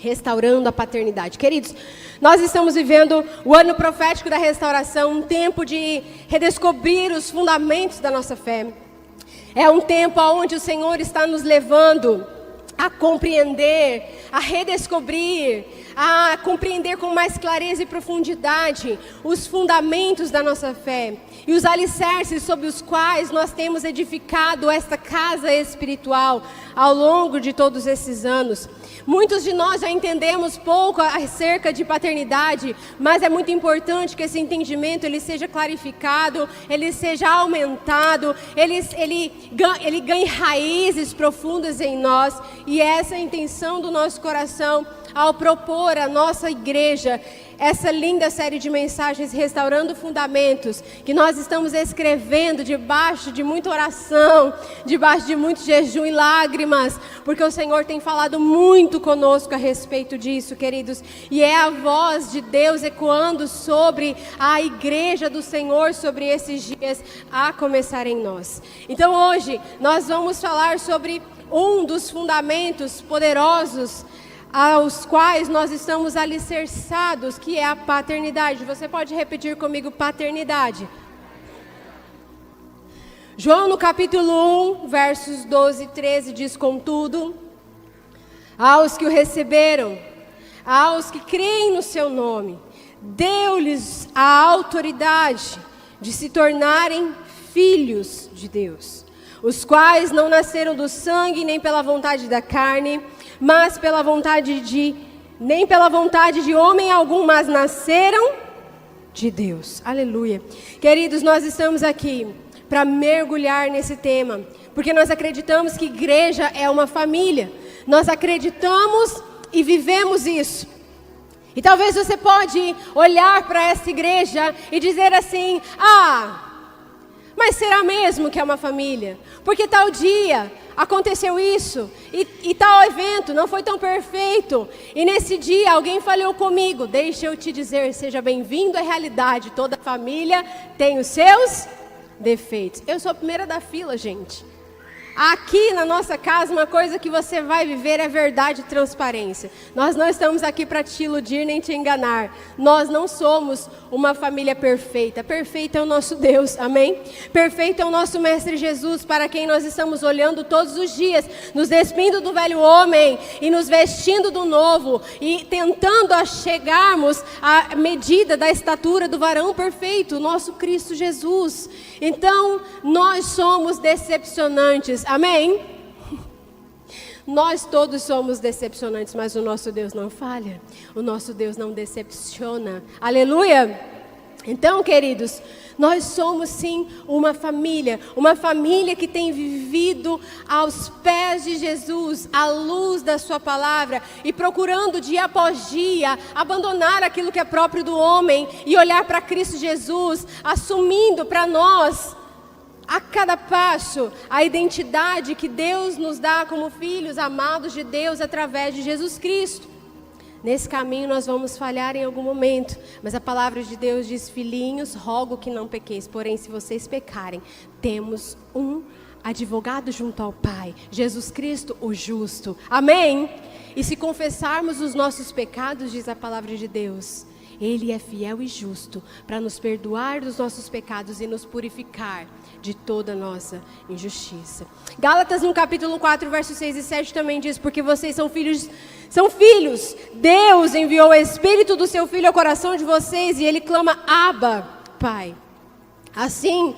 Restaurando a paternidade. Queridos, nós estamos vivendo o ano profético da restauração, um tempo de redescobrir os fundamentos da nossa fé. É um tempo onde o Senhor está nos levando a compreender, a redescobrir, a compreender com mais clareza e profundidade os fundamentos da nossa fé e os alicerces sobre os quais nós temos edificado esta casa espiritual ao longo de todos esses anos. Muitos de nós já entendemos pouco acerca de paternidade, mas é muito importante que esse entendimento ele seja clarificado, ele seja aumentado, ele ganhe raízes profundas em nós, e essa é a intenção do nosso coração ao propor à nossa igreja essa linda série de mensagens Restaurando Fundamentos, que nós estamos escrevendo debaixo de muita oração, debaixo de muito jejum e lágrimas, porque o Senhor tem falado muito conosco a respeito disso, queridos, e é a voz de Deus ecoando sobre a igreja do Senhor, sobre esses dias, a começar em nós. Então hoje, nós vamos falar sobre um dos fundamentos poderosos aos quais nós estamos alicerçados, que é a paternidade. Você pode repetir comigo, paternidade. João no capítulo 1, versos 12 e 13 diz: contudo, aos que o receberam, aos que creem no seu nome, deu-lhes a autoridade de se tornarem filhos de Deus, os quais não nasceram do sangue, nem pela vontade da carne, mas nem pela vontade de homem algum, mas nasceram de Deus. Aleluia. Queridos, nós estamos aqui para mergulhar nesse tema, porque nós acreditamos que igreja é uma família. Nós acreditamos e vivemos isso. E talvez você pode olhar para essa igreja e dizer assim: mas será mesmo que é uma família? Porque tal dia aconteceu isso, e tal evento não foi tão perfeito, e nesse dia alguém falhou comigo. Deixa eu te dizer, seja bem-vindo à realidade. Toda família tem os seus defeitos. Eu sou a primeira da fila, gente. Aqui na nossa casa, uma coisa que você vai viver é verdade e transparência. Nós não estamos aqui para te iludir nem te enganar. Nós não somos uma família perfeita. Perfeito é o nosso Deus, amém? Perfeito é o nosso Mestre Jesus, para quem nós estamos olhando todos os dias, nos despindo do velho homem e nos vestindo do novo, e tentando chegarmos à medida da estatura do varão perfeito, o nosso Cristo Jesus. Então, nós somos decepcionantes. Amém? Nós todos somos decepcionantes, mas o nosso Deus não falha. O nosso Deus não decepciona. Aleluia! Então, queridos, nós somos sim uma família que tem vivido aos pés de Jesus, à luz da sua palavra, e procurando dia após dia abandonar aquilo que é próprio do homem e olhar para Cristo Jesus, assumindo para nós a cada passo a identidade que Deus nos dá como filhos amados de Deus através de Jesus Cristo. Nesse caminho nós vamos falhar em algum momento, mas a palavra de Deus diz: filhinhos, rogo que não pequeis, porém se vocês pecarem, temos um advogado junto ao Pai, Jesus Cristo o justo. Amém? E se confessarmos os nossos pecados, diz a palavra de Deus, Ele é fiel e justo para nos perdoar dos nossos pecados e nos purificar de toda a nossa injustiça. Gálatas no capítulo 4, versos 6 e 7 também diz: porque vocês são filhos. Deus enviou o Espírito do seu Filho ao coração de vocês, e Ele clama: Abba, Pai. Assim,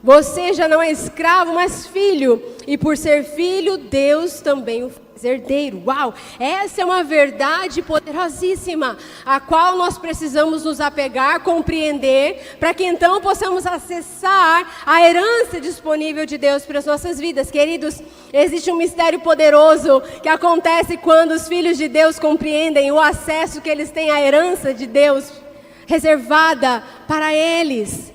você já não é escravo, mas filho, e por ser filho, Deus também o faz herdeiro. Uau! Essa é uma verdade poderosíssima, a qual nós precisamos nos apegar, compreender, para que então possamos acessar a herança disponível de Deus para as nossas vidas. Queridos, existe um mistério poderoso que acontece quando os filhos de Deus compreendem o acesso que eles têm à herança de Deus reservada para eles.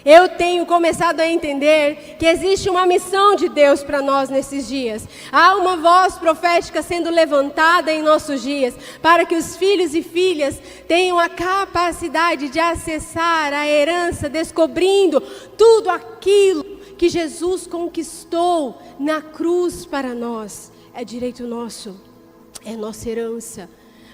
Eu tenho começado a entender que existe uma missão de Deus para nós nesses dias. Há uma voz profética sendo levantada em nossos dias, para que os filhos e filhas tenham a capacidade de acessar a herança, descobrindo tudo aquilo que Jesus conquistou na cruz para nós. É direito nosso. é nossa herança.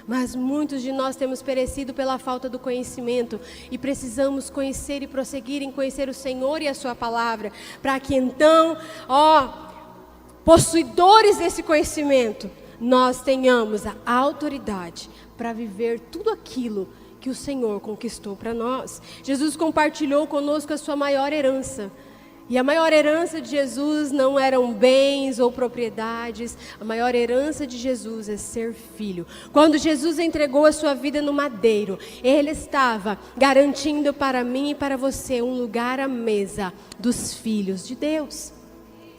Mas muitos de nós temos perecido pela falta do conhecimento e precisamos conhecer e prosseguir em conhecer o Senhor e a sua palavra, para que então, possuidores desse conhecimento, nós tenhamos a autoridade para viver tudo aquilo que o Senhor conquistou para nós. Jesus compartilhou conosco a sua maior herança. E a maior herança de Jesus não eram bens ou propriedades. A maior herança de Jesus é ser filho. Quando Jesus entregou a sua vida no madeiro, Ele estava garantindo para mim e para você um lugar à mesa dos filhos de Deus.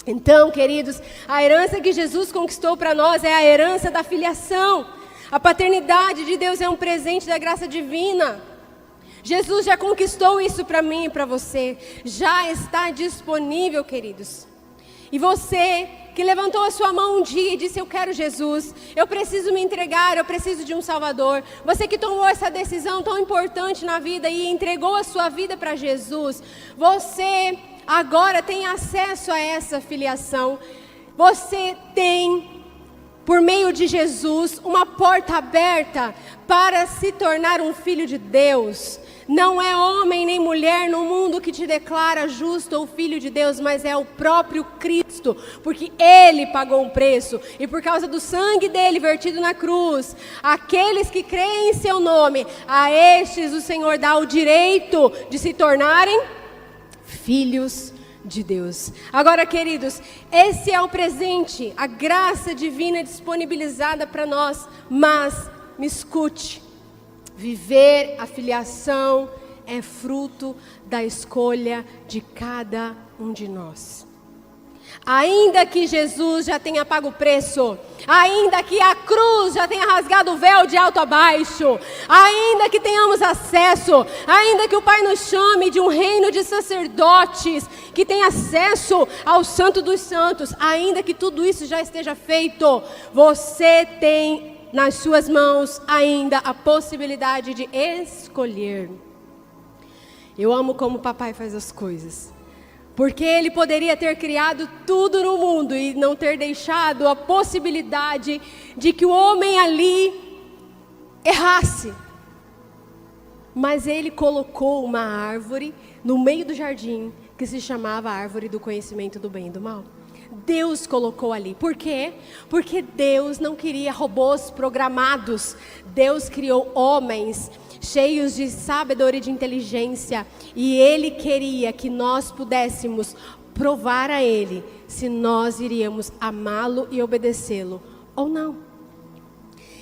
Então, queridos, a herança que Jesus conquistou para nós é a herança da filiação. A paternidade de Deus é um presente da graça divina. Jesus já conquistou isso para mim e para você. Já está disponível, queridos. E você que levantou a sua mão um dia e disse: eu quero Jesus, eu preciso me entregar, eu preciso de um Salvador. Você que tomou essa decisão tão importante na vida e entregou a sua vida para Jesus, você agora tem acesso a essa filiação. Você tem, por meio de Jesus, uma porta aberta para se tornar um filho de Deus. Não é homem nem mulher no mundo que te declara justo ou filho de Deus, mas é o próprio Cristo, porque Ele pagou um preço, e por causa do sangue dele vertido na cruz, aqueles que creem em seu nome, a estes o Senhor dá o direito de se tornarem filhos de Deus. Agora, queridos, esse é o presente, a graça divina disponibilizada para nós, mas me escute. Viver a filiação é fruto da escolha de cada um de nós. Ainda que Jesus já tenha pago o preço, ainda que a cruz já tenha rasgado o véu de alto a baixo, ainda que tenhamos acesso, ainda que o Pai nos chame de um reino de sacerdotes, que tem acesso ao Santo dos Santos, ainda que tudo isso já esteja feito, você tem nas suas mãos ainda a possibilidade de escolher. Eu amo como o papai faz as coisas, porque ele poderia ter criado tudo no mundo e não ter deixado a possibilidade de que o homem ali errasse. Mas ele colocou uma árvore no meio do jardim que se chamava a árvore do conhecimento do bem e do mal. Deus colocou ali. Por quê? Porque Deus não queria robôs programados. Deus criou homens cheios de sabedoria e de inteligência. E Ele queria que nós pudéssemos provar a Ele se nós iríamos amá-lo e obedecê-lo ou não.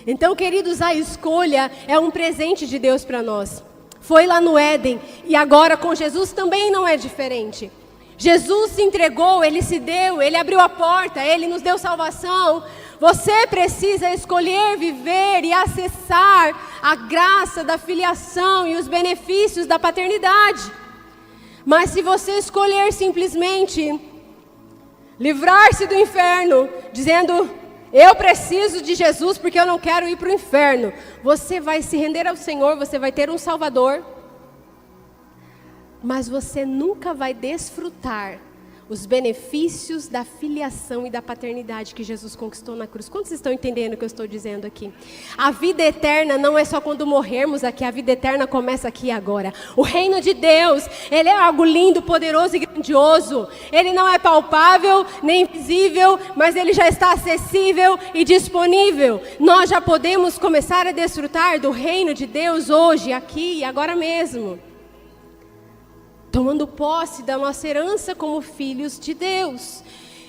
Então, queridos, a escolha é um presente de Deus para nós. Foi lá no Éden e agora com Jesus também não é diferente. Jesus se entregou, Ele se deu, Ele abriu a porta, Ele nos deu salvação. Você precisa escolher viver e acessar a graça da filiação e os benefícios da paternidade. Mas se você escolher simplesmente livrar-se do inferno, dizendo: eu preciso de Jesus porque eu não quero ir para o inferno, você vai se render ao Senhor, você vai ter um Salvador, mas você nunca vai desfrutar os benefícios da filiação e da paternidade que Jesus conquistou na cruz. Quantos estão entendendo o que eu estou dizendo aqui? A vida eterna não é só quando morrermos aqui, a vida eterna começa aqui e agora. O reino de Deus, Ele é algo lindo, poderoso e grandioso. Ele não é palpável, nem visível, mas Ele já está acessível e disponível. Nós já podemos começar a desfrutar do reino de Deus hoje, aqui e agora mesmo, tomando posse da nossa herança como filhos de Deus.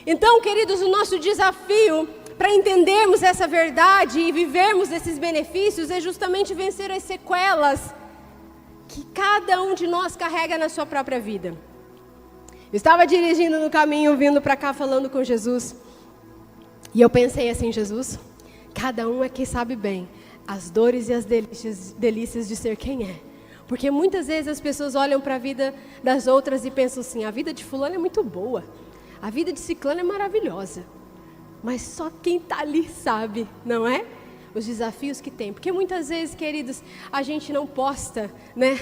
Então, queridos, o nosso desafio para entendermos essa verdade e vivermos esses benefícios é justamente vencer as sequelas que cada um de nós carrega na sua própria vida. Eu estava dirigindo no caminho, vindo para cá falando com Jesus, e eu pensei assim: Jesus, cada um aqui sabe bem as dores e as delícias de ser quem é. Porque muitas vezes as pessoas olham para a vida das outras e pensam assim: a vida de fulano é muito boa, a vida de ciclano é maravilhosa. Mas só quem está ali sabe, não é? Os desafios que tem. Porque muitas vezes, queridos, a gente não posta, né?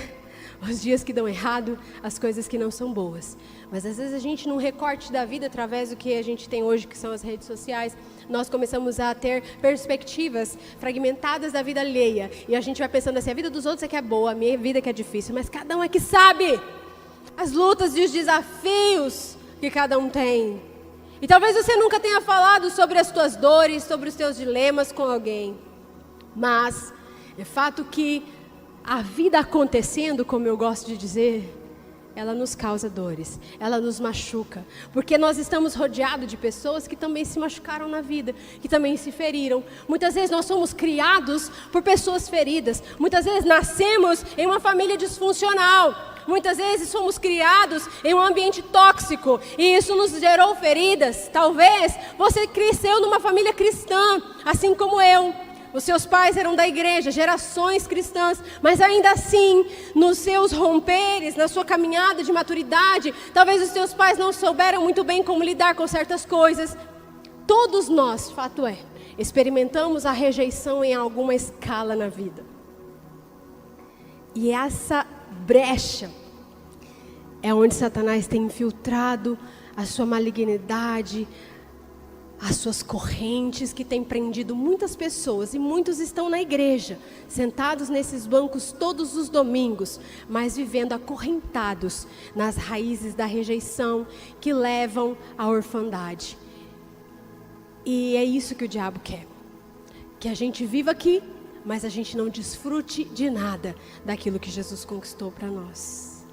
os dias que dão errado, as coisas que não são boas. Mas às vezes a gente, num recorte da vida, através do que a gente tem hoje, que são as redes sociais, nós começamos a ter perspectivas fragmentadas da vida alheia. E a gente vai pensando assim, a vida dos outros é que é boa, a minha vida é que é difícil. Mas cada um é que sabe as lutas e os desafios que cada um tem. E talvez você nunca tenha falado sobre as tuas dores, sobre os teus dilemas com alguém. Mas é fato que a vida acontecendo, como eu gosto de dizer, ela nos causa dores, ela nos machuca. Porque nós estamos rodeados de pessoas que também se machucaram na vida, que também se feriram. Muitas vezes nós somos criados por pessoas feridas. Muitas vezes nascemos em uma família disfuncional. Muitas vezes fomos criados em um ambiente tóxico e isso nos gerou feridas. Talvez você cresceu numa família cristã, assim como eu. Os seus pais eram da igreja, gerações cristãs, mas ainda assim, nos seus romperes, na sua caminhada de maturidade, talvez os seus pais não souberam muito bem como lidar com certas coisas. Todos nós, fato é, experimentamos a rejeição em alguma escala na vida. E essa brecha é onde Satanás tem infiltrado a sua malignidade, as suas correntes que têm prendido muitas pessoas. E muitos estão na igreja, sentados nesses bancos todos os domingos, mas vivendo acorrentados nas raízes da rejeição que levam à orfandade. E é isso que o diabo quer, que a gente viva aqui, mas a gente não desfrute de nada daquilo que Jesus conquistou para nós.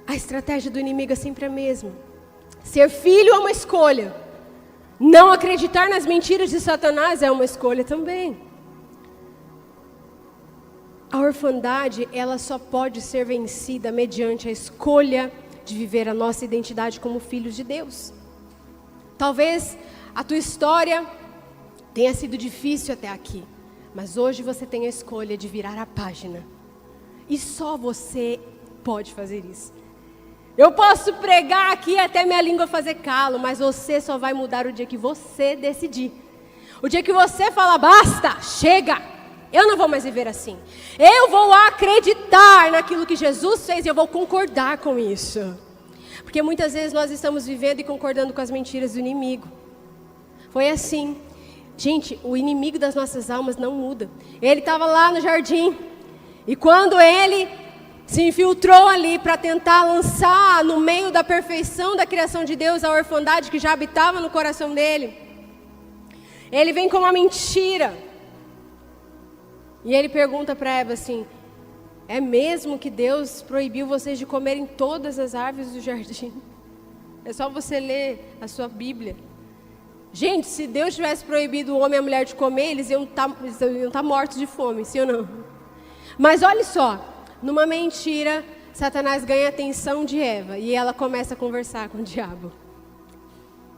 A estratégia do inimigo é sempre a mesma. Ser filho é uma escolha. Não acreditar nas mentiras de Satanás é uma escolha também. A orfandade, ela só pode ser vencida mediante a escolha de viver a nossa identidade como filhos de Deus. Talvez a tua história tenha sido difícil até aqui, mas hoje você tem a escolha de virar a página. E só você pode fazer isso. Eu posso pregar aqui até minha língua fazer calo, mas você só vai mudar o dia que você decidir. O dia que você falar, basta, chega, eu não vou mais viver assim. Eu vou acreditar naquilo que Jesus fez e eu vou concordar com isso. Porque muitas vezes nós estamos vivendo e concordando com as mentiras do inimigo. Foi assim. Gente, o inimigo das nossas almas não muda. Ele estava lá no jardim. E quando ele se infiltrou ali para tentar lançar no meio da perfeição da criação de Deus a orfandade que já habitava no coração dele, ele vem com uma mentira. E ele pergunta para Eva assim: é mesmo que Deus proibiu vocês de comerem todas as árvores do jardim? É só você ler a sua Bíblia. Gente, se Deus tivesse proibido o homem e a mulher de comer, eles iam estar mortos de fome, sim ou não? Mas olha só, numa mentira, Satanás ganha a atenção de Eva e ela começa a conversar com o diabo.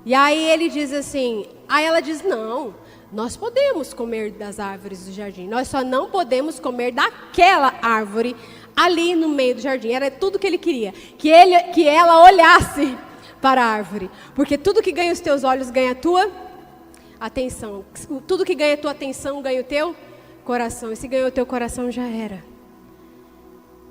E aí ele diz assim, aí ela diz, não, nós podemos comer das árvores do jardim, nós só não podemos comer daquela árvore ali no meio do jardim. Era tudo que ele queria, que ela olhasse para a árvore, porque tudo que ganha os teus olhos ganha a tua atenção, tudo que ganha a tua atenção ganha o teu coração, e se ganhou o teu coração já era.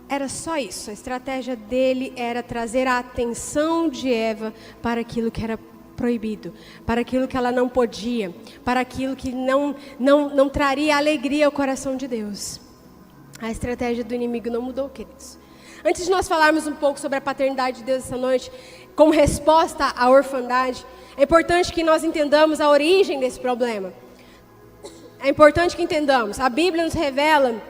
Era só isso, a estratégia dele era trazer a atenção de Eva para aquilo que era proibido, para aquilo que ela não podia, para aquilo que não traria alegria ao coração de Deus. A estratégia do inimigo não mudou, queridos. Antes de nós falarmos um pouco sobre a paternidade de Deus essa noite, como resposta à orfandade, é importante que nós entendamos a origem desse problema. É importante que entendamos, a Bíblia nos revela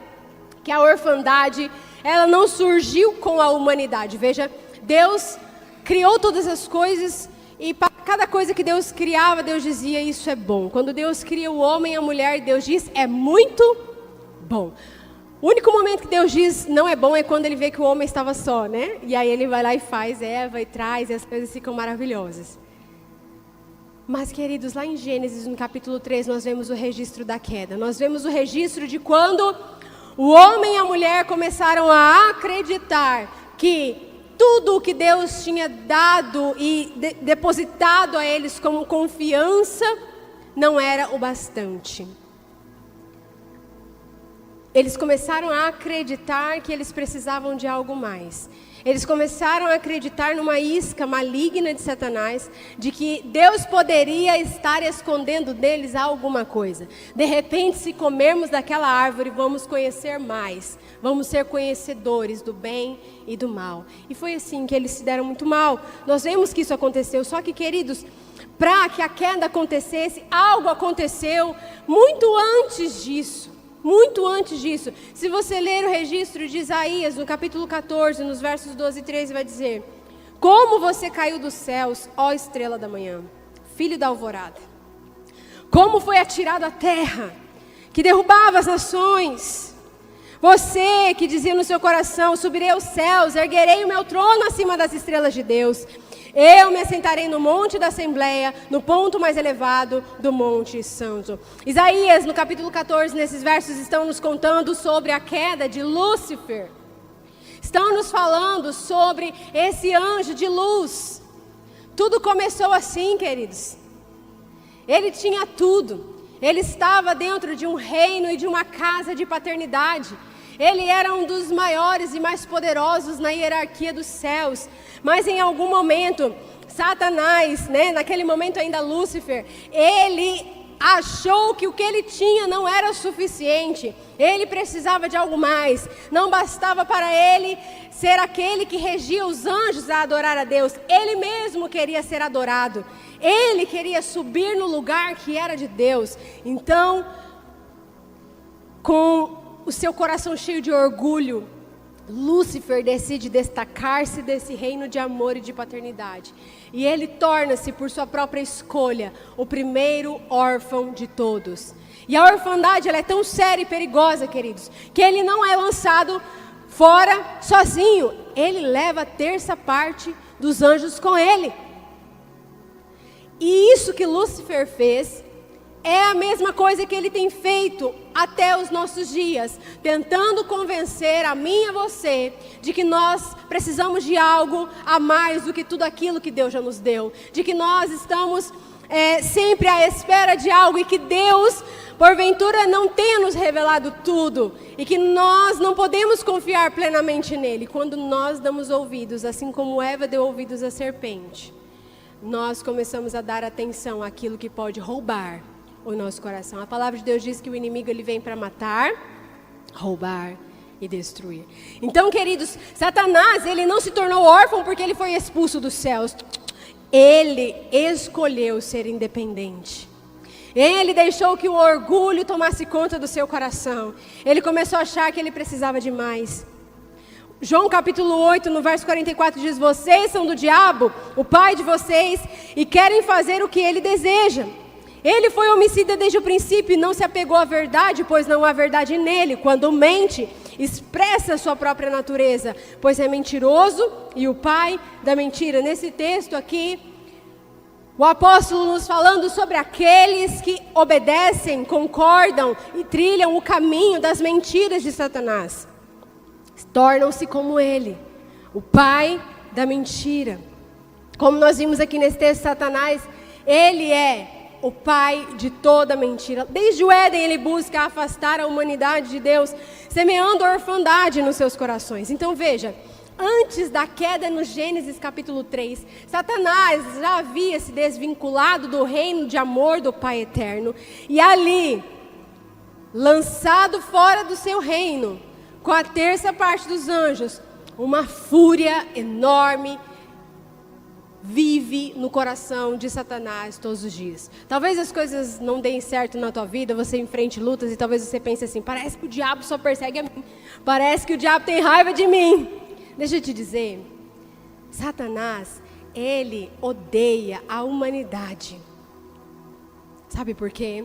que a orfandade, ela não surgiu com a humanidade. Veja, Deus criou todas as coisas e para cada coisa que Deus criava, Deus dizia, isso é bom. Quando Deus cria o homem e a mulher, Deus diz, é muito bom. O único momento que Deus diz não é bom é quando ele vê que o homem estava só, né? E aí ele vai lá e faz Eva e traz e as coisas ficam maravilhosas. Mas, queridos, lá em Gênesis, no capítulo 3, nós vemos o registro da queda. Nós vemos o registro de quando o homem e a mulher começaram a acreditar que tudo o que Deus tinha dado e depositado a eles como confiança não era o bastante. eles começaram a acreditar que eles precisavam de algo mais. Eles começaram a acreditar numa isca maligna de Satanás, de que Deus poderia estar escondendo deles alguma coisa. De repente, se comermos daquela árvore, vamos conhecer mais. Vamos ser conhecedores do bem e do mal. E foi assim que eles se deram muito mal. Nós vemos que isso aconteceu, só que, queridos, para que a queda acontecesse, algo aconteceu muito antes disso. Muito antes disso. Se você ler o registro de Isaías, no capítulo 14, nos versos 12 e 13, vai dizer: como você caiu dos céus, ó estrela da manhã, filho da alvorada. Como foi atirado à terra, que derrubava as nações. Você que dizia no seu coração: subirei aos céus, erguerei o meu trono acima das estrelas de Deus. Eu me assentarei no monte da Assembleia, no ponto mais elevado do Monte Santo. Isaías, no capítulo 14, nesses versos, estão nos contando sobre a queda de Lúcifer. Estão nos falando sobre esse anjo de luz. Tudo começou assim, queridos. Ele tinha tudo. Ele estava dentro de um reino e de uma casa de paternidade. Ele era um dos maiores e mais poderosos na hierarquia dos céus. Mas em algum momento, Satanás, naquele momento ainda Lúcifer, ele achou que o que ele tinha não era suficiente. Ele precisava de algo mais. Não bastava para ele ser aquele que regia os anjos a adorar a Deus. Ele mesmo queria ser adorado. Ele queria subir no lugar que era de Deus. Então, com o seu coração cheio de orgulho, Lúcifer decide destacar-se desse reino de amor e de paternidade. E ele torna-se, por sua própria escolha, o primeiro órfão de todos. E a orfandade, ela é tão séria e perigosa, queridos, que ele não é lançado fora sozinho. Ele leva a terça parte dos anjos com ele. E isso que Lúcifer fez é a mesma coisa que ele tem feito até os nossos dias, tentando convencer a mim e a você de que nós precisamos de algo a mais do que tudo aquilo que Deus já nos deu, de que nós estamos sempre à espera de algo e que Deus, porventura, não tenha nos revelado tudo e que nós não podemos confiar plenamente nele. Quando nós damos ouvidos, assim como Eva deu ouvidos à serpente, nós começamos a dar atenção àquilo que pode roubar o nosso coração. A palavra de Deus diz que o inimigo ele vem para matar, roubar e destruir. Então, queridos, Satanás, ele não se tornou órfão porque ele foi expulso dos céus. Ele escolheu ser independente. Ele deixou que o orgulho tomasse conta do seu coração. Ele começou a achar que ele precisava de mais. João capítulo 8, no verso 44 diz: vocês são do diabo, o pai de vocês, e querem fazer o que ele deseja. Ele foi homicida desde o princípio e não se apegou à verdade, pois não há verdade nele. Quando mente, expressa a sua própria natureza, pois é mentiroso e o pai da mentira. Nesse texto aqui, o apóstolo nos falando sobre aqueles que obedecem, concordam e trilham o caminho das mentiras de Satanás. Tornam-se como ele, o pai da mentira. Como nós vimos aqui nesse texto, Satanás, ele é o pai de toda mentira. Desde o Éden ele busca afastar a humanidade de Deus, semeando a orfandade nos seus corações. Então veja, antes da queda no Gênesis capítulo 3, Satanás já havia se desvinculado do reino de amor do Pai eterno. E ali, lançado fora do seu reino, com a terça parte dos anjos, uma fúria enorme vive no coração de Satanás todos os dias. Talvez as coisas não deem certo na tua vida, você enfrente lutas e talvez você pense assim: parece que o diabo só persegue a mim, parece que o diabo tem raiva de mim. Deixa eu te dizer, Satanás, ele odeia a humanidade. Sabe por quê?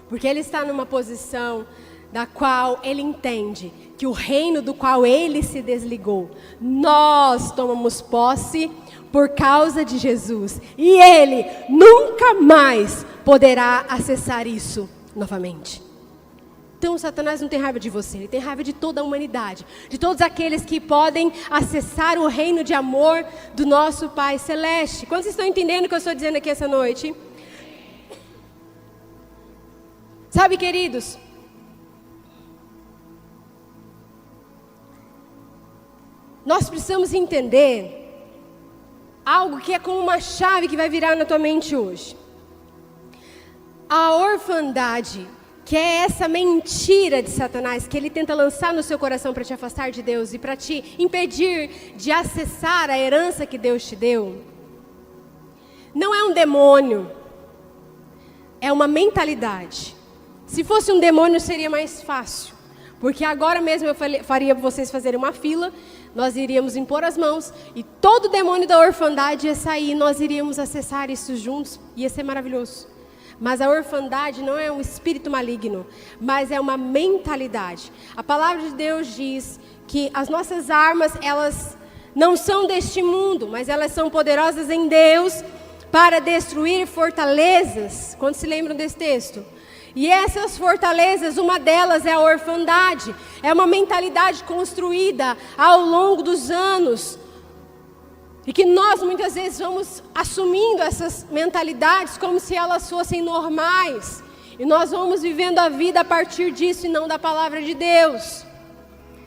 Porque ele está numa posição da qual ele entende que o reino do qual ele se desligou, nós tomamos posse por causa de Jesus. E ele nunca mais poderá acessar isso novamente. Então Satanás não tem raiva de você, ele tem raiva de toda a humanidade, de todos aqueles que podem acessar o reino de amor do nosso Pai Celeste. Quantos estão entendendo o que eu estou dizendo aqui essa noite? Sabe, queridos, nós precisamos entender algo que é como uma chave que vai virar na tua mente hoje. A orfandade, que é essa mentira de Satanás, que ele tenta lançar no seu coração para te afastar de Deus e para te impedir de acessar a herança que Deus te deu, não é um demônio, é uma mentalidade. Se fosse um demônio seria mais fácil, porque agora mesmo eu faria vocês fazerem uma fila, nós iríamos impor as mãos e todo demônio da orfandade ia sair, nós iríamos acessar isso juntos, ia ser maravilhoso. Mas a orfandade não é um espírito maligno, mas é uma mentalidade. A palavra de Deus diz que as nossas armas, elas não são deste mundo, mas elas são poderosas em Deus para destruir fortalezas. Quantos se lembram desse texto? E essas fortalezas, uma delas é a orfandade. É uma mentalidade construída ao longo dos anos. E que nós muitas vezes vamos assumindo essas mentalidades como se elas fossem normais. E nós vamos vivendo a vida a partir disso e não da palavra de Deus.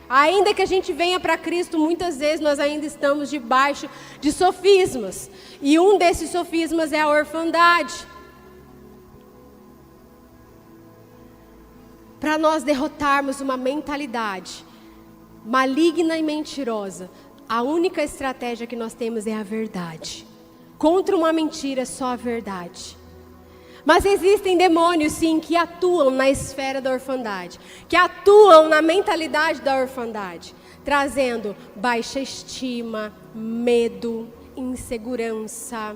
Ainda que a gente venha para Cristo, muitas vezes nós ainda estamos debaixo de sofismas. E um desses sofismas é a orfandade. Para nós derrotarmos uma mentalidade maligna e mentirosa, a única estratégia que nós temos é a verdade. Contra uma mentira é só a verdade. Mas existem demônios sim que atuam na esfera da orfandade, que atuam na mentalidade da orfandade, trazendo baixa estima, medo, insegurança,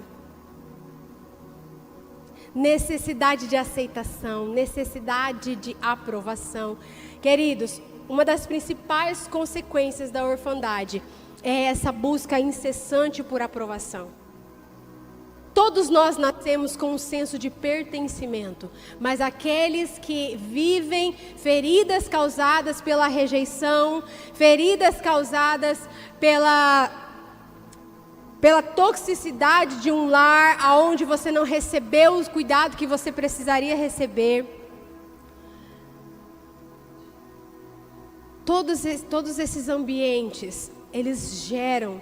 necessidade de aceitação, necessidade de aprovação. Queridos, uma das principais consequências da orfandade é essa busca incessante por aprovação. Todos nós nascemos com um senso de pertencimento, mas aqueles que vivem feridas causadas pela rejeição, feridas causadas pela toxicidade de um lar onde você não recebeu o cuidado que você precisaria receber. Todos esses ambientes, eles geram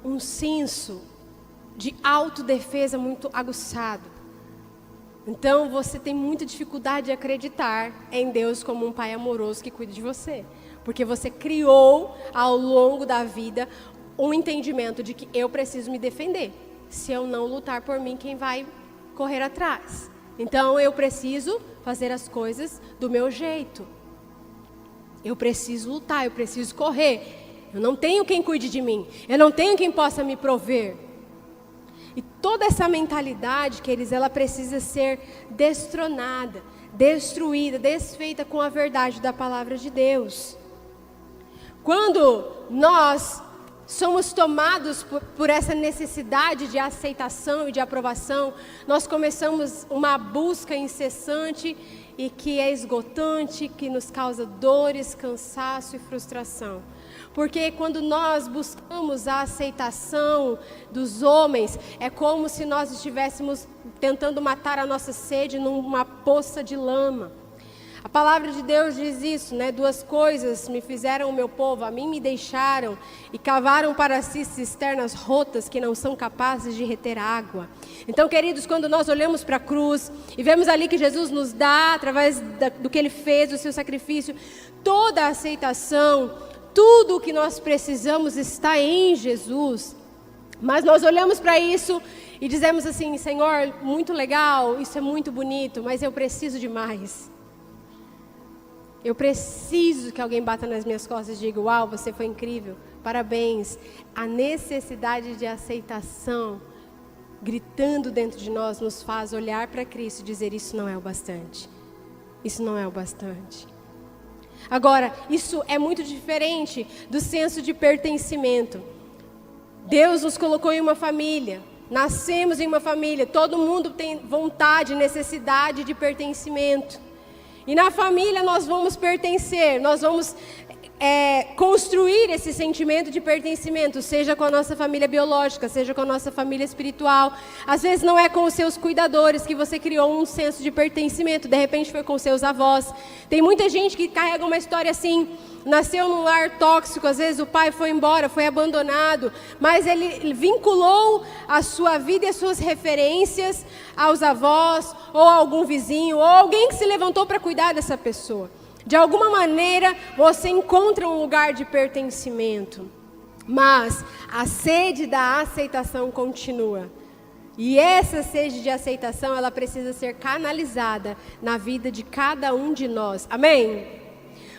um senso de autodefesa muito aguçado. Então você tem muita dificuldade de acreditar em Deus como um pai amoroso que cuida de você. Porque você criou ao longo da vida um entendimento de que eu preciso me defender. Se eu não lutar por mim, quem vai correr atrás? Então eu preciso fazer as coisas do meu jeito. Eu preciso lutar, eu preciso correr. Eu não tenho quem cuide de mim. Eu não tenho quem possa me prover. E toda essa mentalidade, queridos, ela precisa ser destronada, destruída, desfeita com a verdade da palavra de Deus. Quando nós somos tomados por essa necessidade de aceitação e de aprovação, nós começamos uma busca incessante e que é esgotante, que nos causa dores, cansaço e frustração. Porque quando nós buscamos a aceitação dos homens, é como se nós estivéssemos tentando matar a nossa sede numa poça de lama. A palavra de Deus diz isso, né? 2 coisas me fizeram o meu povo, a mim me deixaram e cavaram para si cisternas rotas que não são capazes de reter água. Então, queridos, quando nós olhamos para a cruz e vemos ali que Jesus nos dá, através do que Ele fez, do seu sacrifício, toda a aceitação, tudo o que nós precisamos está em Jesus. Mas nós olhamos para isso e dizemos assim: Senhor, muito legal, isso é muito bonito, mas eu preciso de mais. Eu preciso que alguém bata nas minhas costas e diga: uau, você foi incrível, parabéns. A necessidade de aceitação gritando dentro de nós nos faz olhar para Cristo e dizer: isso não é o bastante. Isso não é o bastante. Agora, isso é muito diferente do senso de pertencimento. Deus nos colocou em uma família, nascemos em uma família, todo mundo tem vontade, necessidade de pertencimento. E na família nós vamos pertencer, nós vamos construir esse sentimento de pertencimento, seja com a nossa família biológica, seja com a nossa família espiritual. Às vezes não é com os seus cuidadores que você criou um senso de pertencimento, de repente foi com seus avós. Tem muita gente que carrega uma história assim, nasceu num lar tóxico, às vezes o pai foi embora, foi abandonado, mas ele vinculou a sua vida e as suas referências aos avós, ou a algum vizinho, ou alguém que se levantou para cuidar dessa pessoa. De alguma maneira, você encontra um lugar de pertencimento, mas a sede da aceitação continua. E essa sede de aceitação, ela precisa ser canalizada na vida de cada um de nós. Amém?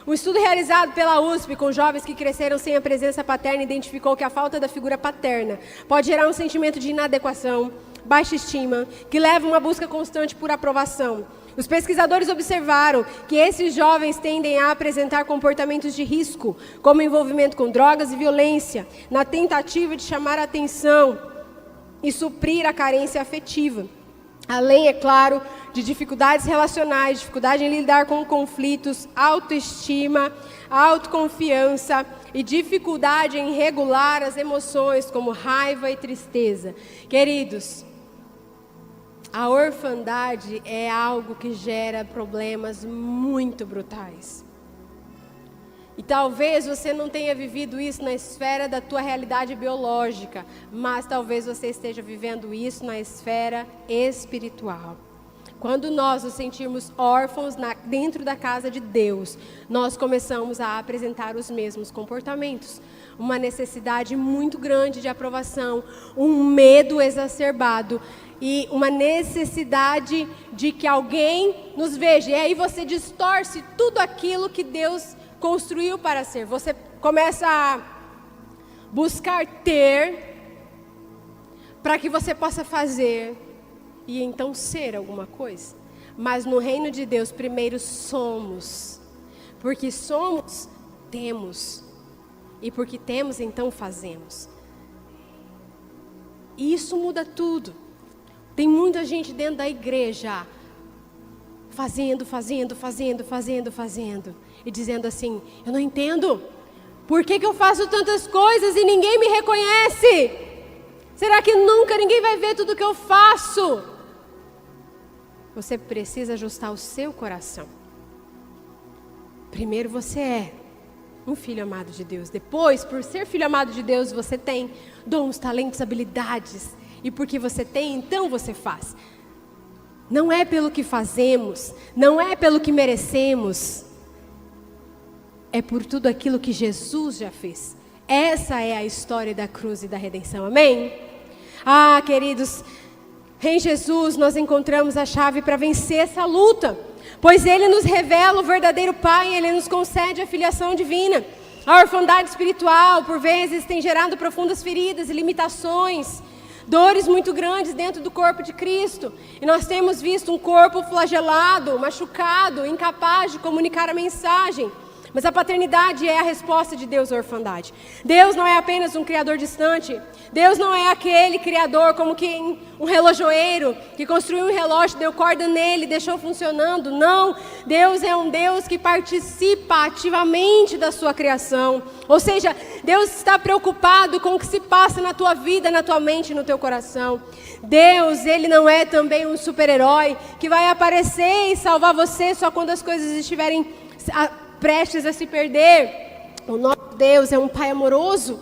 Um estudo realizado pela USP com jovens que cresceram sem a presença paterna identificou que a falta da figura paterna pode gerar um sentimento de inadequação, baixa estima, que leva a uma busca constante por aprovação. Os pesquisadores observaram que esses jovens tendem a apresentar comportamentos de risco, como envolvimento com drogas e violência, na tentativa de chamar a atenção e suprir a carência afetiva. Além, é claro, de dificuldades relacionais, dificuldade em lidar com conflitos, autoestima, autoconfiança e dificuldade em regular as emoções, como raiva e tristeza. Queridos, a orfandade é algo que gera problemas muito brutais. E talvez você não tenha vivido isso na esfera da tua realidade biológica, mas talvez você esteja vivendo isso na esfera espiritual. Quando nós nos sentirmos órfãos dentro da casa de Deus, nós começamos a apresentar os mesmos comportamentos. Uma necessidade muito grande de aprovação, um medo exacerbado e uma necessidade de que alguém nos veja. E aí você distorce tudo aquilo que Deus construiu para ser. Você começa a buscar ter para que você possa fazer e então ser alguma coisa. Mas no reino de Deus, primeiro somos. Porque somos, temos. E porque temos, então fazemos. E isso muda tudo. Tem muita gente dentro da igreja fazendo. E dizendo assim, eu não entendo. Por que eu faço tantas coisas e ninguém me reconhece? Será que nunca ninguém vai ver tudo que eu faço? Você precisa ajustar o seu coração. Primeiro você é um filho amado de Deus. Depois, por ser filho amado de Deus, você tem dons, talentos, habilidades. E porque você tem, então você faz. Não é pelo que fazemos, não é pelo que merecemos. É por tudo aquilo que Jesus já fez. Essa é a história da cruz e da redenção. Amém? Ah, queridos, em Jesus nós encontramos a chave para vencer essa luta. Pois Ele nos revela o verdadeiro Pai, Ele nos concede a filiação divina. A orfandade espiritual, por vezes, tem gerado profundas feridas e limitações, dores muito grandes dentro do corpo de Cristo. E nós temos visto um corpo flagelado, machucado, incapaz de comunicar a mensagem. Mas a paternidade é a resposta de Deus à orfandade. Deus não é apenas um criador distante. Deus não é aquele criador como que um relojoeiro que construiu um relógio, deu corda nele, deixou funcionando. Não, Deus é um Deus que participa ativamente da sua criação. Ou seja, Deus está preocupado com o que se passa na tua vida, na tua mente, no teu coração. Deus, Ele não é também um super-herói que vai aparecer e salvar você só quando as coisas estiverem prestes a se perder. O nosso Deus é um Pai amoroso,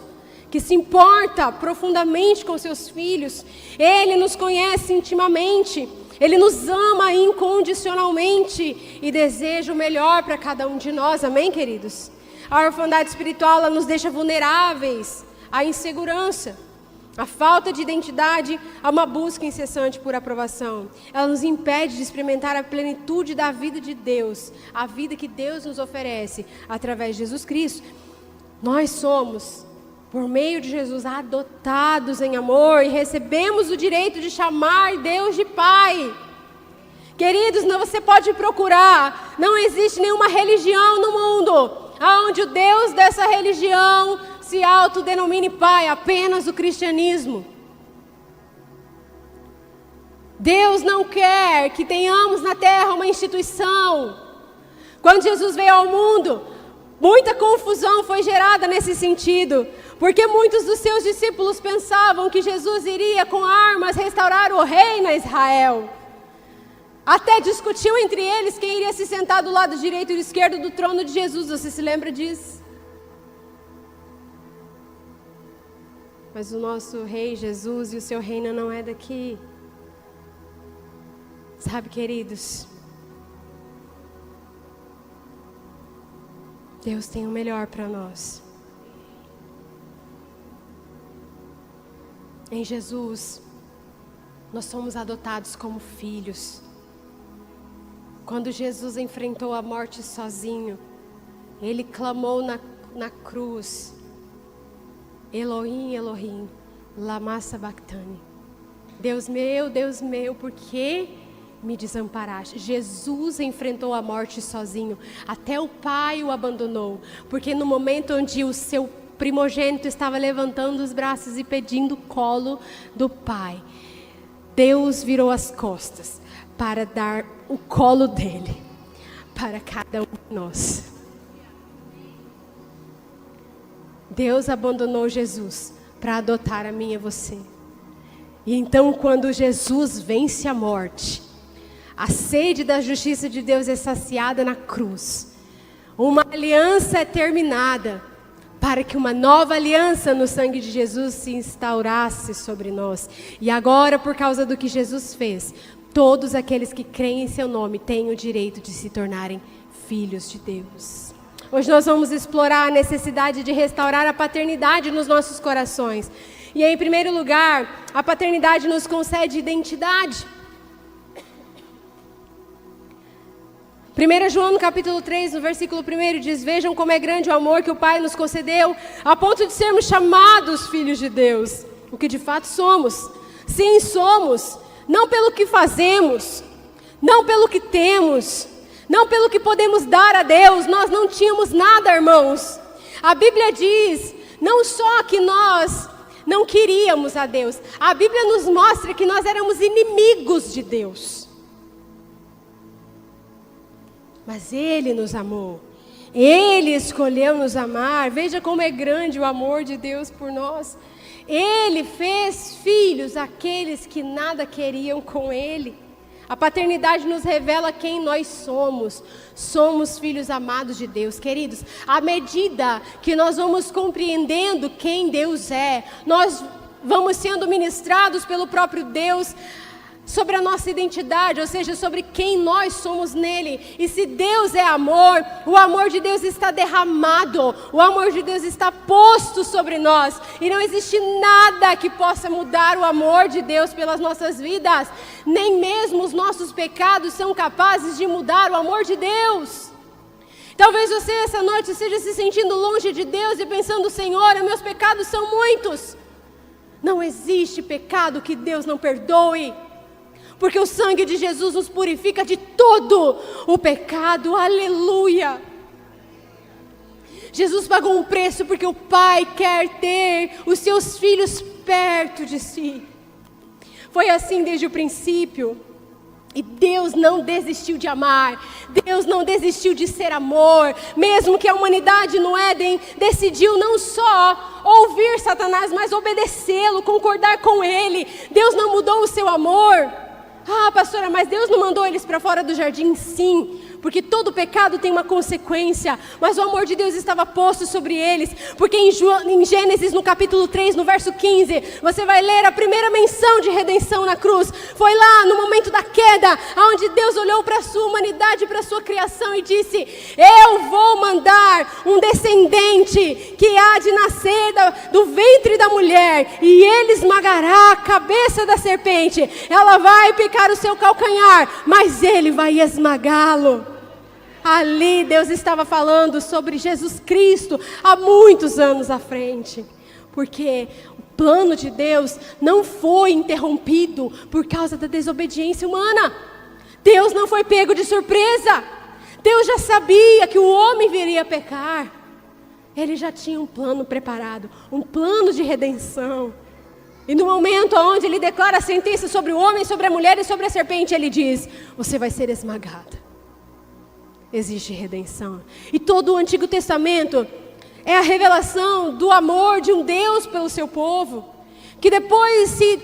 que se importa profundamente com seus filhos. Ele nos conhece intimamente, Ele nos ama incondicionalmente e deseja o melhor para cada um de nós. Amém, queridos? A orfandade espiritual, ela nos deixa vulneráveis à insegurança, à falta de identidade, a uma busca incessante por aprovação. Ela nos impede de experimentar a plenitude da vida de Deus, a vida que Deus nos oferece através de Jesus Cristo. Nós somos, por meio de Jesus, adotados em amor e recebemos o direito de chamar Deus de Pai. Queridos, você pode procurar, não existe nenhuma religião no mundo onde o Deus dessa religião se autodenomine Pai, apenas o cristianismo. Deus não quer que tenhamos na terra uma instituição. Quando Jesus veio ao mundo, Muita confusão foi gerada nesse sentido, porque muitos dos seus discípulos pensavam que Jesus iria com armas restaurar o reino a Israel. Até discutiam entre eles quem iria se sentar do lado direito e esquerdo do trono de Jesus. Você se lembra disso? Mas o nosso rei Jesus e o seu reino não é daqui. Sabe, queridos, Deus tem o melhor para nós. Em Jesus, nós somos adotados como filhos. Quando Jesus enfrentou a morte sozinho, Ele clamou na cruz: Elohim, Elohim, lama sabachthani. Deus meu, por que me desamparaste? Jesus enfrentou a morte sozinho. Até o Pai o abandonou. Porque no momento onde o seu primogênito estava levantando os braços e pedindo o colo do Pai, Deus virou as costas para dar o colo dele para cada um de nós. Deus abandonou Jesus para adotar a mim e a você. E então, quando Jesus vence a morte, a sede da justiça de Deus é saciada na cruz. Uma aliança é terminada para que uma nova aliança no sangue de Jesus se instaurasse sobre nós. E agora, por causa do que Jesus fez, todos aqueles que creem em seu nome têm o direito de se tornarem filhos de Deus. Hoje nós vamos explorar a necessidade de restaurar a paternidade nos nossos corações. E em primeiro lugar, a paternidade nos concede identidade. 1 João no capítulo 3, no versículo 1 diz: vejam como é grande o amor que o Pai nos concedeu, a ponto de sermos chamados filhos de Deus, o que de fato somos. Sim, somos, não pelo que fazemos, não pelo que temos, não pelo que podemos dar a Deus. Nós não tínhamos nada, irmãos. A Bíblia diz, não só que nós não queríamos a Deus, a Bíblia nos mostra que nós éramos inimigos de Deus. Mas Ele nos amou, Ele escolheu nos amar. Veja como é grande o amor de Deus por nós. Ele fez filhos aqueles que nada queriam com Ele. A paternidade nos revela quem nós somos. Somos filhos amados de Deus, queridos. À medida que nós vamos compreendendo quem Deus é, nós vamos sendo ministrados pelo próprio Deus sobre a nossa identidade, ou seja, sobre quem nós somos nele. E se Deus é amor, o amor de Deus está derramado, o amor de Deus está posto sobre nós, e não existe nada que possa mudar o amor de Deus pelas nossas vidas. Nem mesmo os nossos pecados são capazes de mudar o amor de Deus. Talvez você essa noite esteja se sentindo longe de Deus e pensando: Senhor, meus pecados são muitos. Não existe pecado que Deus não perdoe, porque o sangue de Jesus nos purifica de todo o pecado. Aleluia! Jesus pagou um preço porque o Pai quer ter os seus filhos perto de si. Foi assim desde o princípio. E Deus não desistiu de amar. Deus não desistiu de ser amor. Mesmo que a humanidade no Éden decidiu não só ouvir Satanás, mas obedecê-lo, concordar com ele. Deus não mudou o seu amor. Ah, pastora, mas Deus não mandou eles para fora do jardim? Sim, porque todo pecado tem uma consequência, mas o amor de Deus estava posto sobre eles, porque em Gênesis, no capítulo 3, no verso 15, você vai ler a primeira menção de redenção na cruz. Foi lá, no momento da queda, onde Deus olhou para a sua humanidade, para a sua criação e disse: eu vou mandar um descendente que há de nascer do ventre da mulher, e ele esmagará a cabeça da serpente. Ela vai picar o seu calcanhar, mas ele vai esmagá-lo. Ali Deus estava falando sobre Jesus Cristo há muitos anos à frente, porque o plano de Deus não foi interrompido por causa da desobediência humana. Deus não foi pego de surpresa. Deus já sabia que o homem viria a pecar. Ele já tinha um plano preparado, um plano de redenção. E no momento onde ele declara a sentença sobre o homem, sobre a mulher e sobre a serpente, ele diz: você vai ser esmagada. existe redenção. E todo o Antigo Testamento é a revelação do amor de um Deus pelo seu povo, que depois se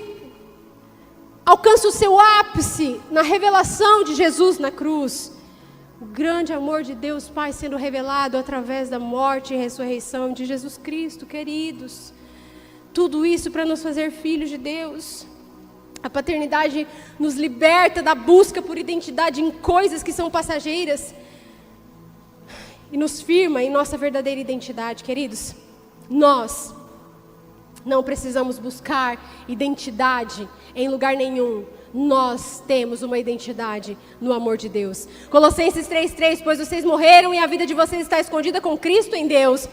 alcança o seu ápice na revelação de Jesus na cruz. O grande amor de Deus Pai sendo revelado através da morte e ressurreição de Jesus Cristo, queridos. Tudo isso para nos fazer filhos de Deus. A paternidade nos liberta da busca por identidade em coisas que são passageiras e nos firma em nossa verdadeira identidade, queridos. Nós não precisamos buscar identidade em lugar nenhum. Nós temos uma identidade no amor de Deus. Colossenses 3:3, pois vocês morreram e a vida de vocês está escondida com Cristo em Deus.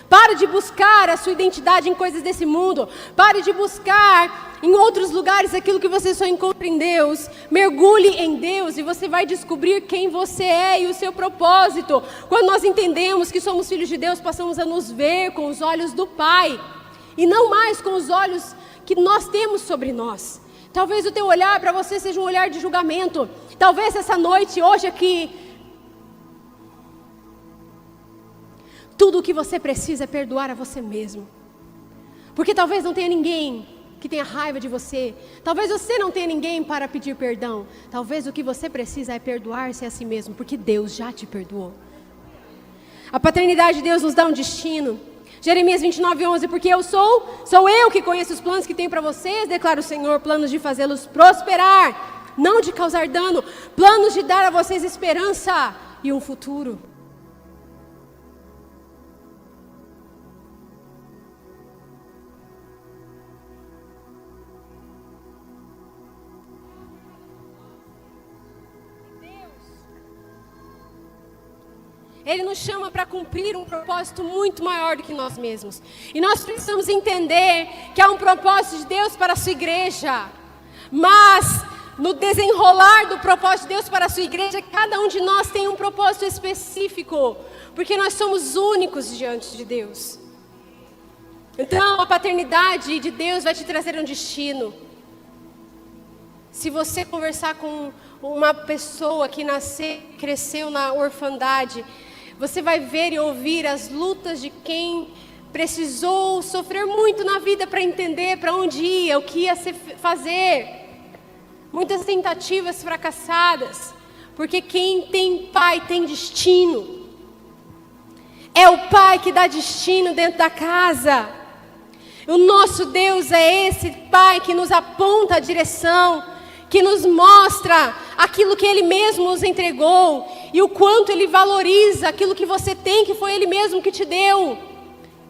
Pare de buscar a sua identidade em coisas desse mundo. Pare de buscar em outros lugares aquilo que você só encontra em Deus. Mergulhe em Deus e você vai descobrir quem você é e o seu propósito. Quando nós entendemos que somos filhos de Deus, passamos a nos ver com os olhos do Pai e não mais com os olhos que nós temos sobre nós. Talvez o teu olhar para você seja um olhar de julgamento. Talvez essa noite, hoje aqui, tudo o que você precisa é perdoar a você mesmo. Porque talvez não tenha ninguém que tenha raiva de você. Talvez você não tenha ninguém para pedir perdão. Talvez o que você precisa é perdoar-se a si mesmo, porque Deus já te perdoou. A paternidade de Deus nos dá um destino. Jeremias 29:11, porque sou eu que conheço os planos que tenho para vocês, declara o Senhor, planos de fazê-los prosperar, não de causar dano, planos de dar a vocês esperança e um futuro. Ele nos chama para cumprir um propósito muito maior do que nós mesmos. E nós precisamos entender que há um propósito de Deus para a sua igreja. Mas, no desenrolar do propósito de Deus para a sua igreja, cada um de nós tem um propósito específico. Porque nós somos únicos diante de Deus. Então, a paternidade de Deus vai te trazer um destino. Se você conversar com uma pessoa que cresceu na orfandade, você vai ver e ouvir as lutas de quem precisou sofrer muito na vida para entender para onde ia, o que ia fazer. Muitas tentativas fracassadas, porque quem tem pai tem destino. É o pai que dá destino dentro da casa. O nosso Deus é esse pai que nos aponta a direção, que nos mostra aquilo que Ele mesmo nos entregou e o quanto Ele valoriza aquilo que você tem, que foi Ele mesmo que te deu.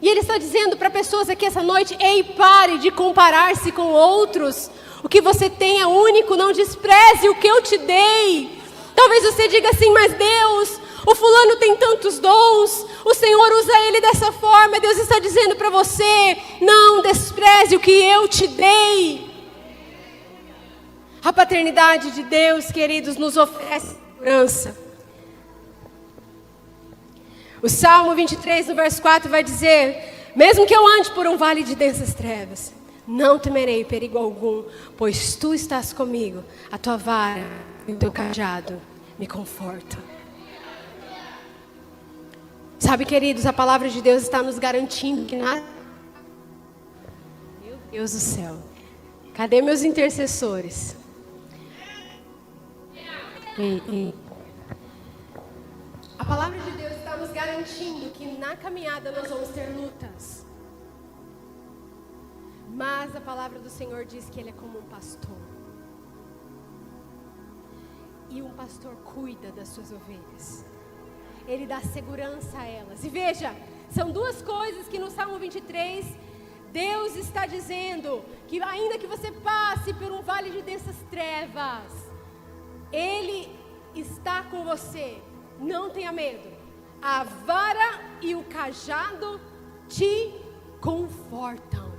E Ele está dizendo para pessoas aqui essa noite, ei, pare de comparar-se com outros. O que você tem é único, não despreze o que eu te dei. Talvez você diga assim, mas Deus, o fulano tem tantos dons, o Senhor usa ele dessa forma. Deus está dizendo para você, não despreze o que eu te dei. A paternidade de Deus, queridos, nos oferece segurança. O Salmo 23, no verso 4, vai dizer, mesmo que eu ande por um vale de densas trevas, não temerei perigo algum, pois tu estás comigo, a tua vara e o teu cajado me confortam. Sabe, queridos, a palavra de Deus está nos garantindo que nada... Meu Deus do céu, cadê meus intercessores? A palavra de Deus está nos garantindo que na caminhada nós vamos ter lutas. Mas a palavra do Senhor diz que Ele é como um pastor. E um pastor cuida das suas ovelhas. Ele dá segurança a elas. E veja, são duas coisas que no Salmo 23, Deus está dizendo, que ainda que você passe por um vale de densas trevas, Ele está com você, não tenha medo. A vara e o cajado te confortam.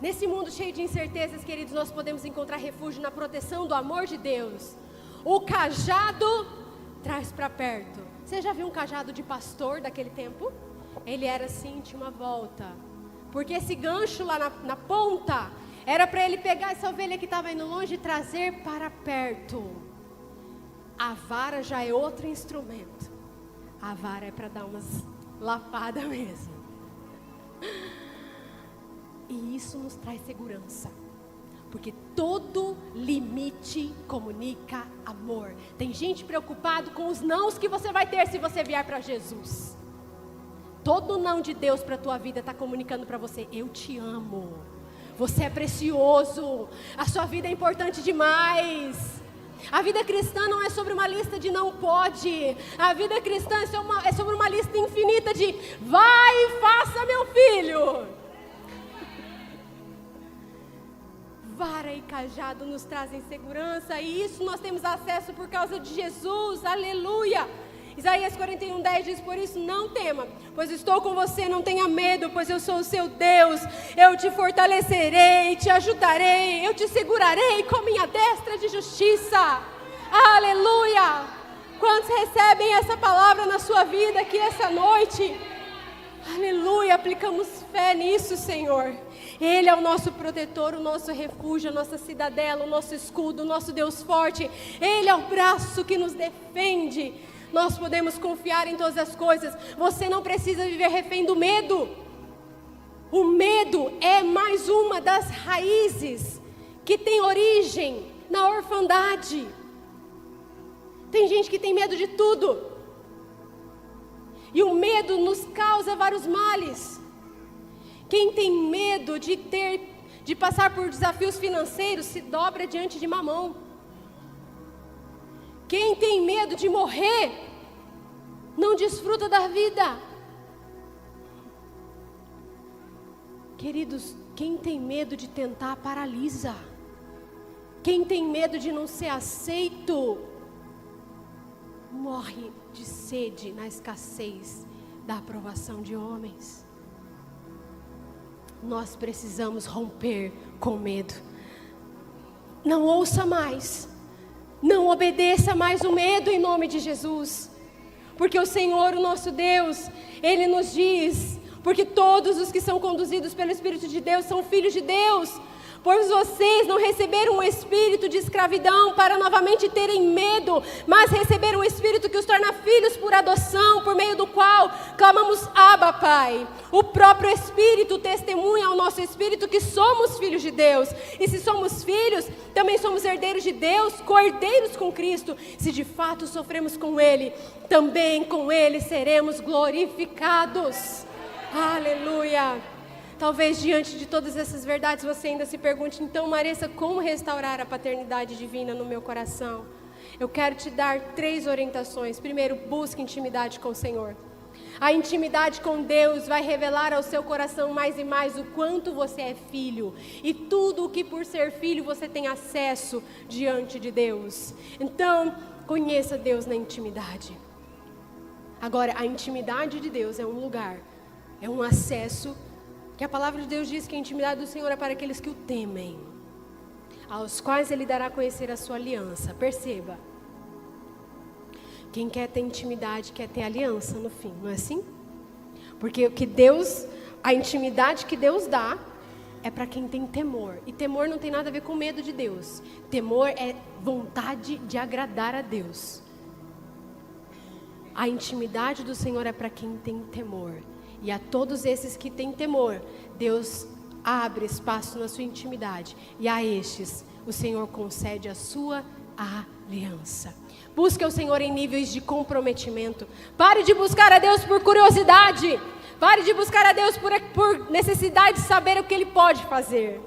Nesse mundo cheio de incertezas, queridos, nós podemos encontrar refúgio na proteção do amor de Deus. O cajado traz para perto. Você já viu um cajado de pastor daquele tempo? Ele era assim, tinha uma volta. Porque esse gancho lá na ponta era para ele pegar essa ovelha que estava indo longe e trazer para perto. A vara já é outro instrumento. A vara é para dar umas lapadas mesmo. E isso nos traz segurança. Porque todo limite comunica amor. Tem gente preocupado com os nãos que você vai ter se você vier para Jesus. Todo não de Deus para a tua vida está comunicando para você: eu te amo. Você é precioso. A sua vida é importante demais. A vida cristã não é sobre uma lista de não pode. A vida cristã é sobre uma lista infinita de vai e faça, meu filho. Vara e cajado nos trazem segurança, e isso nós temos acesso por causa de Jesus, aleluia. Isaías 41:10 diz: por isso não tema, pois estou com você, não tenha medo, pois eu sou o seu Deus, eu te fortalecerei, te ajudarei, eu te segurarei com minha destra de justiça, aleluia. Quantos recebem essa palavra na sua vida aqui essa noite? Aleluia, aplicamos fé nisso, Senhor. Ele é o nosso protetor, o nosso refúgio, a nossa cidadela, o nosso escudo, o nosso Deus forte. Ele é o braço que nos defende. Nós podemos confiar em todas as coisas. Você não precisa viver refém do medo. O medo é mais uma das raízes que tem origem na orfandade. Tem gente que tem medo de tudo. E o medo nos causa vários males. Quem tem medo de passar por desafios financeiros se dobra diante de Mamão. Quem tem medo de morrer não desfruta da vida. Queridos, quem tem medo de tentar paralisa. Quem tem medo de não ser aceito morre de sede na escassez da aprovação de homens. Nós precisamos romper com medo. Não ouça mais, não obedeça mais o medo em nome de Jesus. Porque o Senhor, o nosso Deus, Ele nos diz: porque todos os que são conduzidos pelo Espírito de Deus são filhos de Deus. Pois vocês não receberam um espírito de escravidão para novamente terem medo, mas receberam um espírito que os torna filhos por adoção, por meio do qual clamamos: Abba, Pai. O próprio Espírito testemunha ao nosso espírito que somos filhos de Deus. E se somos filhos, também somos herdeiros de Deus, co-herdeiros com Cristo. Se de fato sofremos com Ele, também com Ele seremos glorificados. Aleluia. Talvez diante de todas essas verdades você ainda se pergunte: então, Maressa, como restaurar a paternidade divina no meu coração? Eu quero te dar 3 orientações. Primeiro, busque intimidade com o Senhor. A intimidade com Deus vai revelar ao seu coração mais e mais o quanto você é filho. E tudo o que por ser filho você tem acesso diante de Deus. Então, conheça Deus na intimidade. Agora, a intimidade de Deus é um lugar, é um acesso, que a palavra de Deus diz que a intimidade do Senhor é para aqueles que o temem, aos quais Ele dará a conhecer a sua aliança. Perceba, quem quer ter intimidade quer ter aliança no fim, não é assim? Porque o que Deus, a intimidade que Deus dá é para quem tem temor. E temor não tem nada a ver com medo de Deus. Temor é vontade de agradar a Deus. A intimidade do Senhor é para quem tem temor. E a todos esses que têm temor, Deus abre espaço na sua intimidade. E a estes, o Senhor concede a sua aliança. Busque o Senhor em níveis de comprometimento. Pare de buscar a Deus por curiosidade. Pare de buscar a Deus por necessidade de saber o que Ele pode fazer.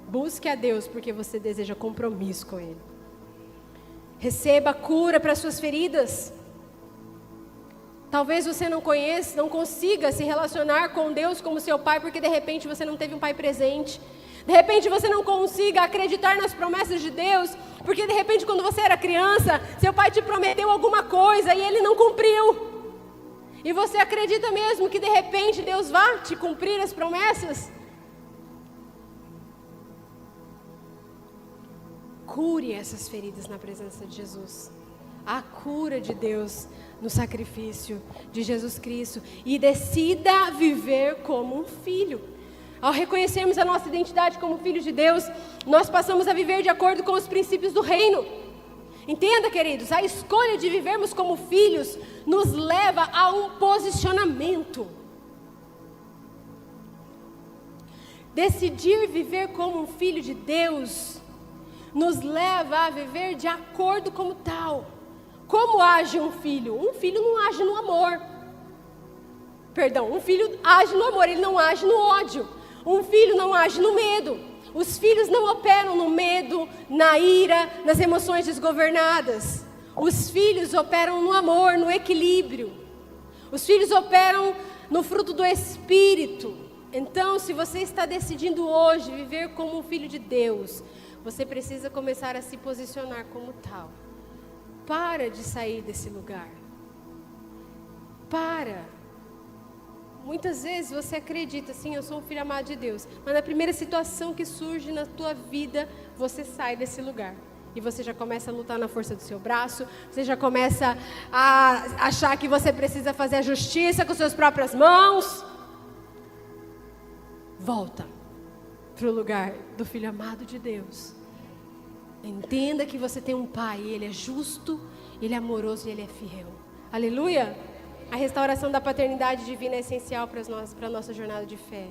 Busque a Deus porque você deseja compromisso com Ele. Receba cura para suas feridas. Talvez você não conheça, não consiga se relacionar com Deus como seu pai, porque de repente você não teve um pai presente. De repente você não consiga acreditar nas promessas de Deus, porque de repente quando você era criança, seu pai te prometeu alguma coisa e ele não cumpriu. E você acredita mesmo que de repente Deus vá te cumprir as promessas? Cure essas feridas na presença de Jesus. A cura de Deus no sacrifício de Jesus Cristo. E decida viver como um filho. Ao reconhecermos a nossa identidade como filhos de Deus, nós passamos a viver de acordo com os princípios do reino. Entenda, queridos, a escolha de vivermos como filhos nos leva a um posicionamento. Decidir viver como um filho de Deus nos leva a viver de acordo como tal. Como age um filho? Um filho não age no amor. Perdão, um filho age no amor, ele não age no ódio. Um filho não age no medo. Os filhos não operam no medo, na ira, nas emoções desgovernadas. Os filhos operam no amor, no equilíbrio. Os filhos operam no fruto do Espírito. Então, se você está decidindo hoje viver como um filho de Deus, você precisa começar a se posicionar como tal. Para de sair desse lugar. Para. Muitas vezes você acredita assim, eu sou um filho amado de Deus. Mas na primeira situação que surge na tua vida, você sai desse lugar. E você já começa a lutar na força do seu braço. Você já começa a achar que você precisa fazer a justiça com suas próprias mãos. Volta para o lugar do filho amado de Deus. Entenda que você tem um pai, ele é justo, ele é amoroso e ele é fiel. Aleluia! A restauração da paternidade divina é essencial para a nossa jornada de fé.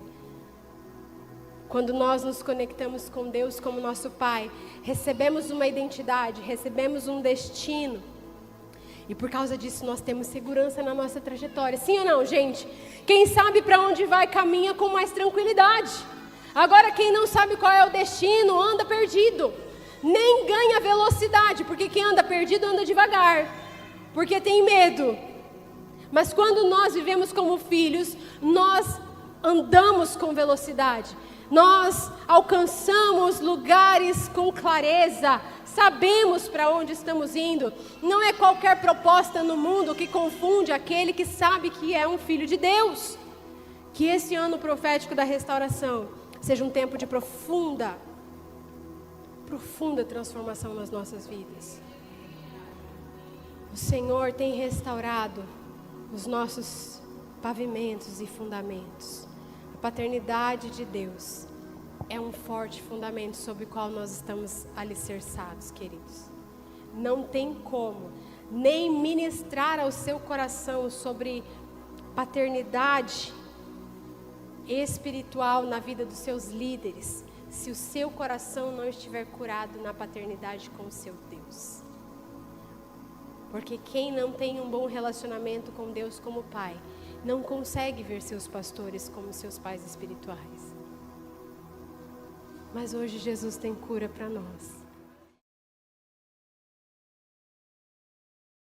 Quando nós nos conectamos com Deus como nosso pai, recebemos uma identidade, recebemos um destino. E por causa disso nós temos segurança na nossa trajetória. Sim ou não, gente? Quem sabe para onde vai, caminha com mais tranquilidade. Agora quem não sabe qual é o destino, anda perdido. Nem ganha velocidade, porque quem anda perdido anda devagar. Porque tem medo. Mas quando nós vivemos como filhos, nós andamos com velocidade. Nós alcançamos lugares com clareza. Sabemos para onde estamos indo. Não é qualquer proposta no mundo que confunde aquele que sabe que é um filho de Deus. Que esse ano profético da restauração seja um tempo de profunda transformação nas nossas vidas. O Senhor tem restaurado os nossos pavimentos e fundamentos. A paternidade de Deus é um forte fundamento sobre o qual nós estamos alicerçados, queridos. Não tem como nem ministrar ao seu coração sobre paternidade espiritual na vida dos seus líderes, se o seu coração não estiver curado na paternidade com o seu Deus. Porque quem não tem um bom relacionamento com Deus como pai, não consegue ver seus pastores como seus pais espirituais. Mas hoje Jesus tem cura para nós.